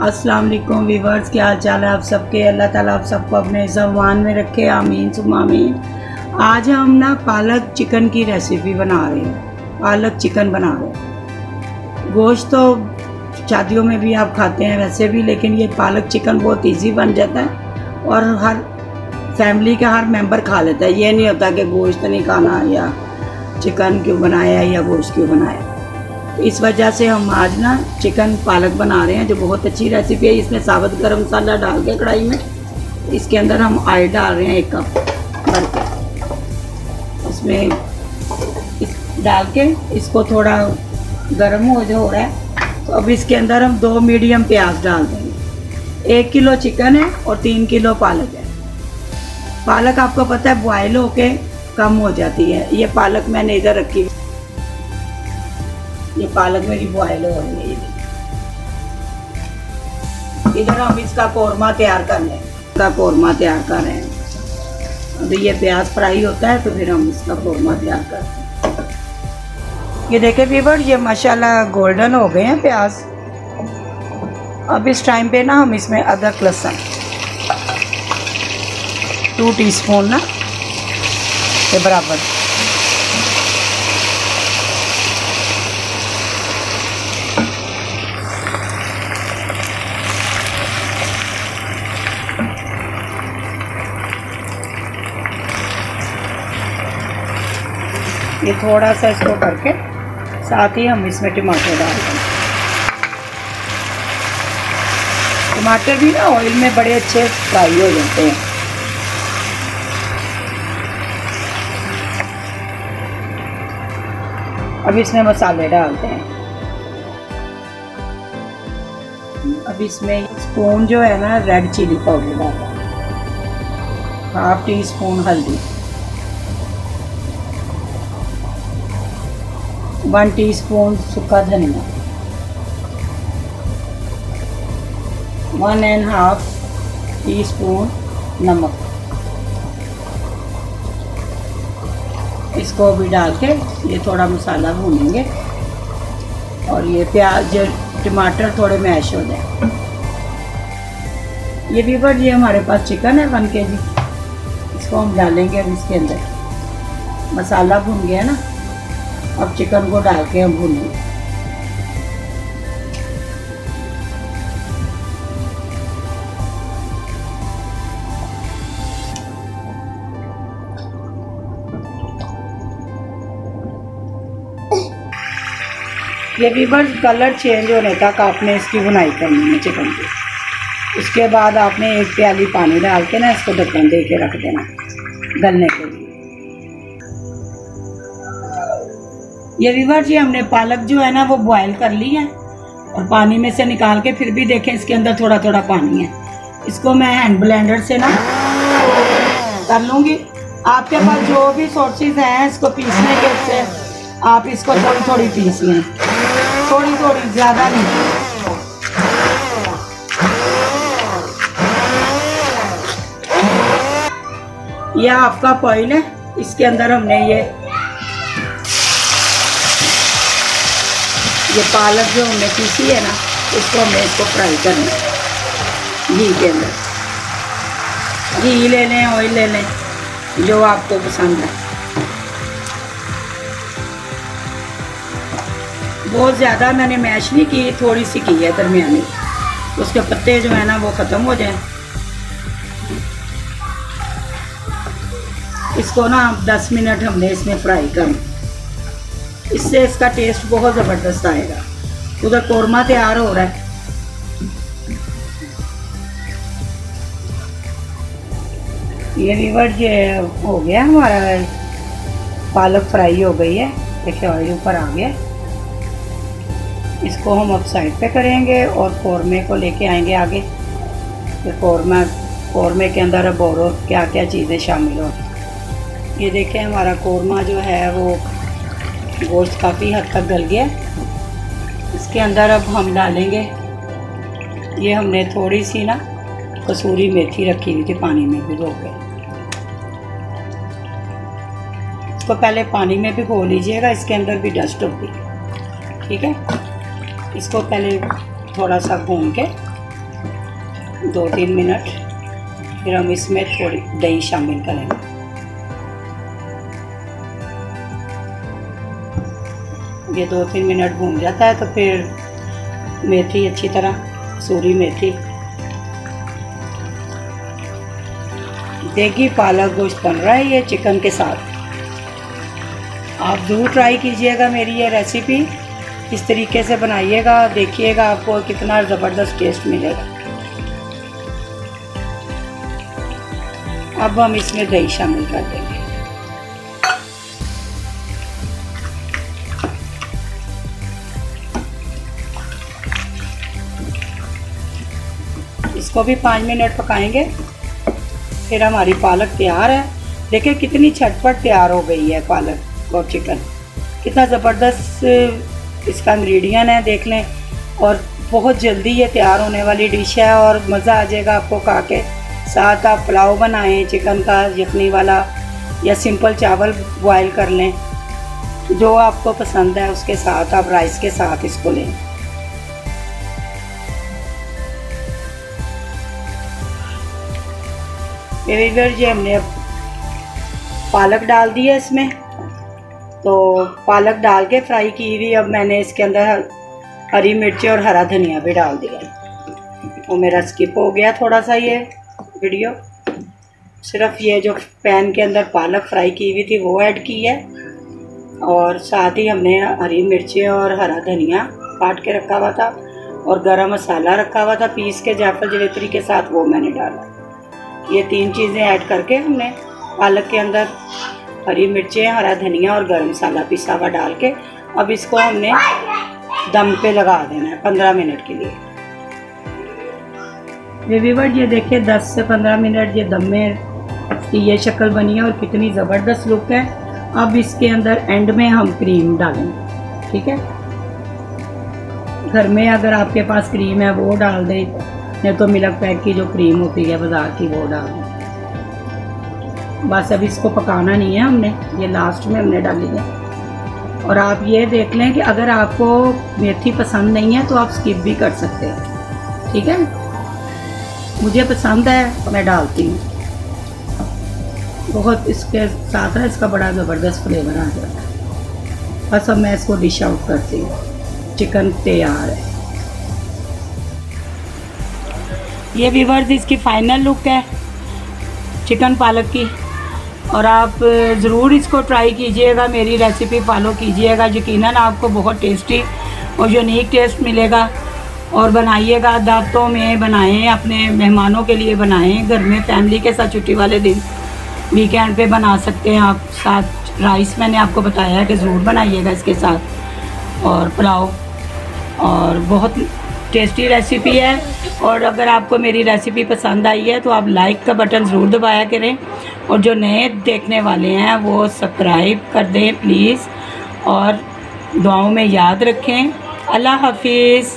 अस्सलाम वालेकुम वीवर्स, क्या हाल चाल है आप सबके। अल्लाह ताला आप सबको अपने ज़बान में रखे, आमीन सुम्मा आमीन। आज हम ना पालक चिकन की रेसिपी बना रहे हैं। पालक चिकन बना रहे हैं। गोश्त तो शादियों में भी आप खाते हैं वैसे भी, लेकिन ये पालक चिकन बहुत इजी बन जाता है और हर फैमिली का हर मेंबर खा लेता है। ये नहीं होता कि गोश्त नहीं खाना या चिकन क्यों बनाया या गोश्त क्यों बनाया। इस वजह से हम आज ना चिकन पालक बना रहे हैं, जो बहुत अच्छी रेसिपी है। इसमें साबुत गरम मसाला डाल के कढ़ाई में, इसके अंदर हम ऑयल डाल रहे हैं 1 कप भर के। इसमें डाल के इसको थोड़ा गर्म हो रहा है, तो अब इसके अंदर हम 2 मीडियम प्याज डाल देंगे। 1 किलो चिकन है और 3 किलो पालक है। पालक आपको पता है बॉयल होके कम हो जाती है। ये पालक मैंने इधर रखी, ये पालक मेरी बॉयल हो रही है। इधर हम इसका कोरमा तैयार कर लें, इसका कोरमा तैयार कर रहे हैं। अभी ये प्याज फ्राई होता है तो फिर हम इसका कोरमा तैयार करते हैं। ये देखें व्यूअर, ये माशाल्लाह गोल्डन हो गए हैं प्याज। अब इस टाइम पे ना हम इसमें अदरक लहसुन 2 टीस्पून ना के बराबर, ये थोड़ा सा इसको करके साथ ही हम इसमें टमाटर डाल देंगे। टमाटर भी ना ऑयल में बड़े अच्छे फ्राई हो जाते हैं। अब इसमें मसाले डालते हैं। अब इसमें स्पून जो है ना रेड चिली पाउडर डालते हैं, 1/2 टीस्पून हल्दी, 1 टीस्पून सूखा धनिया, 1.5 टीस्पून नमक। इसको भी डाल के ये थोड़ा मसाला भूनेंगे और ये प्याज टमाटर थोड़े मैश हो जाए। ये व्यूअर, ये हमारे पास चिकन है 1 kg। इसको हम डालेंगे अब इसके अंदर। मसाला भून गया ना, अब चिकन को डाल के हम भूनेंगे। ये व्यूअर, कलर चेंज होने तक आपने इसकी भुनाई करनी है चिकन की। उसके बाद आपने 1 प्याली पानी डाल के ना इसको ढक्कन दे के रख देना गलने के लिए। ये व्यूअर जी, हमने पालक जो है ना वो बॉयल कर ली है और पानी में से निकाल के फिर भी देखें इसके अंदर थोड़ा थोड़ा पानी है। इसको मैं हैंड ब्लेंडर से ना कर लूँगी। आपके पास जो भी सोर्सेज हैं इसको पीसने के, से आप इसको थोड़ी थोड़ी पीस लें, थोड़ी थोड़ी, ज़्यादा नहीं। यह आपका ऑयल है, इसके अंदर हमने ये पालक जो हमने पीसी है ना, इसको हमने इसको फ्राई करना है घी के अंदर। घी ले लें, ऑयल ले लें, जो आपको पसंद है। बहुत ज़्यादा मैंने मैश नहीं की, थोड़ी सी की है दरमियानी, उसके पत्ते जो है ना वो ख़त्म हो जाएं। इसको ना 10 मिनट हमने इसमें फ्राई करना, इससे इसका टेस्ट बहुत ज़बरदस्त आएगा। उधर कोरमा तैयार हो रहा है। ये व्यूअर, ये हो गया हमारा पालक फ्राई हो गई है। देखिए ऑयल ऊपर आ गया। इसको हम अब साइड पे करेंगे और कौरमे को लेके आएंगे आगे। तो कौरमे के अंदर अब और क्या क्या चीज़ें शामिल हो। ये देखें हमारा कौरमा जो है वो गोश्त काफ़ी हद तक गल गया। इसके अंदर अब हम डालेंगे, ये हमने थोड़ी सी ना कसूरी मेथी रखी हुई थी पानी में भिगो के। इसको पहले पानी में भिगो लीजिएगा, इसके अंदर भी डस्ट होगी। ठीक है, इसको पहले थोड़ा सा भून के 2-3 मिनट, फिर हम इसमें थोड़ी दही शामिल करेंगे। ये 2-3 मिनट भून जाता है तो फिर मेथी अच्छी तरह, कसूरी मेथी, देगी पालक गोश्त बन रहा है ये चिकन के साथ। आप ज़रूर ट्राई कीजिएगा मेरी ये रेसिपी, इस तरीके से बनाइएगा, देखिएगा आपको कितना ज़बरदस्त टेस्ट मिलेगा। अब हम इसमें दही शामिल कर देंगे। इसको भी 5 मिनट पकाएंगे, फिर हमारी पालक तैयार है। देखिए कितनी झटपट तैयार हो गई है पालक और चिकन, कितना ज़बरदस्त इसका इंग्रेडिएंट है, देख लें। और बहुत जल्दी ये तैयार होने वाली डिश है और मज़ा आ जाएगा आपको खा के। साथ आप पुलाव बनाएं चिकन का यखनी वाला, या सिंपल चावल बॉयल कर लें, जो आपको पसंद है उसके साथ आप राइस के साथ इसको लें। ये हमने अब पालक डाल दी है इसमें, तो पालक डाल के फ्राई की हुई अब मैंने इसके अंदर हरी मिर्ची और हरा धनिया भी डाल दिया। तो मेरा स्किप हो गया थोड़ा सा ये वीडियो, सिर्फ ये जो पैन के अंदर पालक फ्राई की हुई थी वो ऐड की है, और साथ ही हमने हरी मिर्ची और हरा धनिया काट के रखा हुआ था, और गरम मसाला रखा हुआ था पीस के जायफल जवित्री के साथ, वो मैंने डाला। ये 3 चीज़ें ऐड करके हमने पालक के अंदर हरी मिर्चें, हरा धनिया और गरम मसाला पिसा हुआ डाल के अब इसको हमने दम पे लगा देना है 15 मिनट के लिए। व्यूअर्स ये देखिए 10 से 15 मिनट ये दम में ये शक्ल बनी है और कितनी ज़बरदस्त लुक है। अब इसके अंदर एंड में हम क्रीम डालेंगे, ठीक है। घर में अगर आपके पास क्रीम है वो डाल दें, नहीं तो मिल्क पैक की जो क्रीम होती है बाज़ार की वो डाल दें। बस अब इसको पकाना नहीं है हमने, ये लास्ट में हमने डाली है। और आप ये देख लें कि अगर आपको मेथी पसंद नहीं है तो आप स्किप भी कर सकते हैं, ठीक है। मुझे पसंद है मैं डालती हूँ, बहुत इसके साथ ना इसका बड़ा ज़बरदस्त फ्लेवर आ जाता है। बस अब मैं इसको डिश आउट करती हूँ, चिकन तैयार है। ये व्यूअर्स इसकी फाइनल लुक है चिकन पालक की, और आप ज़रूर इसको ट्राई कीजिएगा, मेरी रेसिपी फॉलो कीजिएगा, यकीनन आपको बहुत टेस्टी और यूनिक टेस्ट मिलेगा। और बनाइएगा, दावतों में बनाएं, अपने मेहमानों के लिए बनाएं, घर में फैमिली के साथ छुट्टी वाले दिन वीकेंड पे बना सकते हैं आप। साथ राइस मैंने आपको बताया है कि ज़रूर बनाइएगा इसके साथ, और पुलाव, और बहुत टेस्टी रेसिपी है। और अगर आपको मेरी रेसिपी पसंद आई है तो आप लाइक का बटन ज़रूर दबाया करें, और जो नए देखने वाले हैं वो सब्सक्राइब कर दें प्लीज़, और दुआओं में याद रखें। अल्लाह हाफिज़।